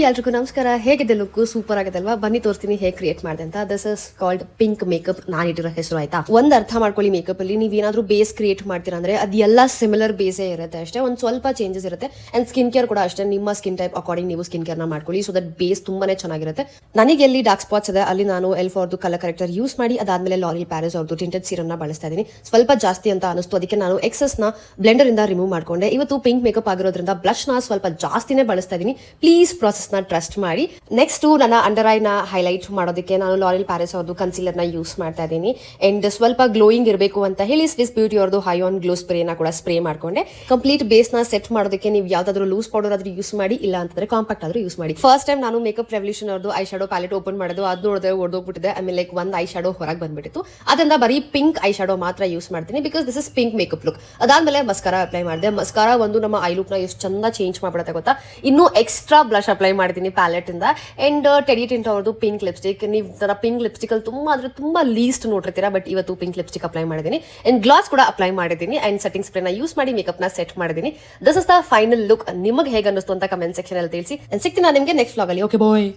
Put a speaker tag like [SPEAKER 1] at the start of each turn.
[SPEAKER 1] ಎಲ್ರಿಗೂ ನಮಸ್ಕಾರ. ಹೇಗಿದೆ ಲುಕ್? ಸೂಪರ್ ಆಗಿದೆ ಅಲ್ವಾ? ಬನ್ನಿ ತೋರಿಸ್ತೀನಿ ಹೇಗೆ ಕ್ರಿಯೇಟ್ ಮಾಡಿದೆ ಅಂತ. This is called pink makeup. ನಾನು ಇಟ್ಟಿರೋ ಹೆಸರು ಆಯ್ತಾ. ಒಂದ್ ಅರ್ಥ ಮಾಡ್ಕೊಳ್ಳಿ, ಮೇಕಪ್ ಅಲ್ಲಿ ನೀವು ಏನಾದ್ರೂ ಬೇಸ್ ಕ್ರಿಯೇಟ್ ಮಾಡ್ತೀರಾ ಅಂದ್ರೆ ಅದೆಲ್ಲ ಸಿಮಿಲರ್ ಬೇಸೇ ಇರುತ್ತೆ ಅಷ್ಟೇ, ಒಂದ್ ಸ್ವಲ್ಪ ಚೇಂಜಸ್ ಇರುತ್ತೆ. ಅಂಡ್ ಸ್ಕಿನ್ ಕೇರ್ ಕೂಡ ಅಷ್ಟೇ, ನಿಮ್ಮ ಸ್ಕಿನ್ ಟೈಪ್ ಅಕಾರ್ಡಿಂಗ್ ನೀವು ಸ್ಕಿನ್ ಕೇರ್ ನ ಮಾಡ್ಕೊಳ್ಳಿ. ಸೊ ದಟ್ ಬೇಸ್ ತುಂಬಾನೇ ಚೆನ್ನಾಗಿರುತ್ತೆ. ನನಗೆ ಎಲ್ಲಿ ಡಾರ್ಕ್ ಸ್ಪಾಟ್ಸ್ ಇದೆ ಅಲ್ಲಿ ನಾನು ಎಲ್ಫ್ ಅವ್ರದ್ದು ಕಲರ್ ಕರೆಕ್ಟರ್ ಯೂಸ್ ಮಾಡಿ, ಅದಾದ್ಮೇಲೆ ಲಾರಿಯಲ್ ಪ್ಯಾರಿಸ್ ಅವ್ರದ್ದು ಟಿಂಟೆಡ್ ಸೀರಮ್ ನ ಬಳಸ್ತಾ ಇದೀನಿ. ಸ್ವಲ್ಪ ಜಾಸ್ತಿ ಅಂತ ಅನಿಸ್ತು, ಅದಕ್ಕೆ ನಾನು ಎಕ್ಸಸ್ ನ ಬ್ಲೆಂಡರ್ ಇಂದ ರಿಮೂವ್ ಮಾಡ್ಕೊಂಡೆ. ಇವತ್ತು ಪಿಂಕ್ ಮೇಕಪ್ ಆಗಿರೋದ್ರಿಂದ ಬ್ಲಶ್ ನ ಸ್ವಲ್ಪ ಜಾಸ್ತಿನೇ ಬಳಸ್ತಾ ಇದೀನಿ. ಪ್ಲೀಸ್ ಪ್ರಾಸೆಸ್ ನ ಟ್ರಸ್ಟ್ ಮಾಡಿ. ನೆಕ್ಸ್ಟ್ ನನ್ನ ಅಂಡರ್ ಐ ನ ಹೈಲೈಟ್ ಮಾಡೋದಕ್ಕೆ ನಾನು ಲಾರಿಯಲ್ ಪ್ಯಾರಿಸ್ ಅವ್ರದ್ದು ಕನ್ಸೀಲರ್ ನ ಯೂಸ್ ಮಾಡ್ತಾ ಇದ್ದೀನಿ. ಅಂಡ್ ಸ್ವಲ್ಪ ಗ್ಲೋಯಿಂಗ್ ಇರಬೇಕು ಅಂತ ಹೇಳಿ ಸ್ವಿಸ್ ಬ್ಯೂಟಿ ಅವ್ರದ್ದು ಹೈ ಆನ್ ಗ್ಲೋ ಸ್ಪ್ರೇ ನ ಕೂಡ ಸ್ಪ್ರೇ ಮಾಡ್ಕೊಂಡೆ. ಕಂಪ್ಲೀಟ್ ಬೇಸ್ ನ ಸೆಟ್ ಮಾಡೋದಕ್ಕೆ ನೀವು ಯಾವ್ದಾದ್ರು ಲೂಸ್ ಪೌಡರ್ ಆದ್ರೂ ಯೂಸ್ ಮಾಡಿ, ಇಲ್ಲ ಅಂತಂದ್ರೆ ಕಾಂಪ್ಯಾಕ್ಟ್ ಆದ್ರೂ ಯೂಸ್ ಮಾಡಿ. ಫಸ್ಟ್ ಟೈಮ್ ನಾನು ಮೇಕಪ್ ರೆವಲ್ಯೂಷನ್ ಅವ್ರದ್ದು ಐ ಶಾಡೋ ಪ್ಯಾಲೆಟ್ ಓಪನ್ ಮಾಡೋದು, ಅದು ನೋಡಿದ್ರೆ ಓಡೋಗ್ಬಿಟ್ಟಿದೆ. ಆಮೇಲೆ ಲೈಕ್ ಒಂದು ಐ ಶಾಡೋ ಹೊರಗೆ ಬಂದ್ಬಿಟ್ಟಿತ್ತು. ಅದರಿಂದ ಬರೀ ಪಿಂಕ್ ಐ ಶಾಡೋ ಮಾತ್ರ ಯೂಸ್ ಮಾಡ್ತೀನಿ, because this is pink makeup look. ಅದಾದ್ಮೇಲೆ ಮಸ್ಕಾರಾ ಅಪ್ಲೈ ಮಾಡಿದೆ. ಮಸ್ಕಾರಾ ಒಂದು ನಮ್ಮ ಐ ಲುಕ್ ನ ಎಷ್ಟು ಚಂದ ಚೇಂಜ್ ಮಾಡ್ಬಿಡುತ್ತೆ ಗೊತ್ತಾ. ಇನ್ನು ಎಕ್ಸ್ಟ್ರಾ ಬ್ಲಶ್ ಅಪ್ಲೈ ಮಾಡ್ತೀನಿ ಪ್ಯಾಲೆಟ್ ಇಂದ. ಅಂಡ್ ಟೆಡಿ ಟಿಂಟ್ ಅವ್ರದ್ದು ಪಿಂಕ್ ಲಿಪ್ಸ್ಟಿಕ್. ನೀವು ತರ ಪಿಂಕ್ ಲಿಪ್ಸ್ಟಿಕ್ ಅಲ್ಲಿ ತುಂಬಾ ಅಂದ್ರೆ ತುಂಬಾ ಲೀಸ್ಟ್ ನೋಡಿರ್ತೀರಾ, ಬಟ್ ಇವತ್ತು ಪಿಂಕ್ ಲಿಪ್ಸ್ಟಿಕ್ ಅಪ್ಲೈ ಮಾಡಿದ್ದೀನಿ. ಅಂಡ್ ಗ್ಲಾಸ್ ಕೂಡ ಅಪ್ಲೈ ಮಾಡಿದ್ದೀನಿ. ಅಂಡ್ ಸೆಟ್ಟಿಂಗ್ ಸ್ಪ್ರೇ ನ ಯೂಸ್ ಮಾಡಿ ಮೇಕಪ್ ನ ಸೆಟ್ ಮಾಡಿದ್ದೀನಿ. This is the final look. ನಿಮಗೆ ಹೇಗೆ ಅನ್ನಿಸ್ತು ಅಂತ ಕಮೆಂಟ್ ಸೆಕ್ಷನ್ ಅಲ್ಲಿ ತಿಳಿಸಿ. ಸಿಗ್ತೀನಿ ನಾನು ನಿಮಗೆ ನೆಕ್ಸ್ಟ್ ವ್ಲಾಗ್ ಅಲ್ಲಿ. ಓಕೆ ಬಾಯ್.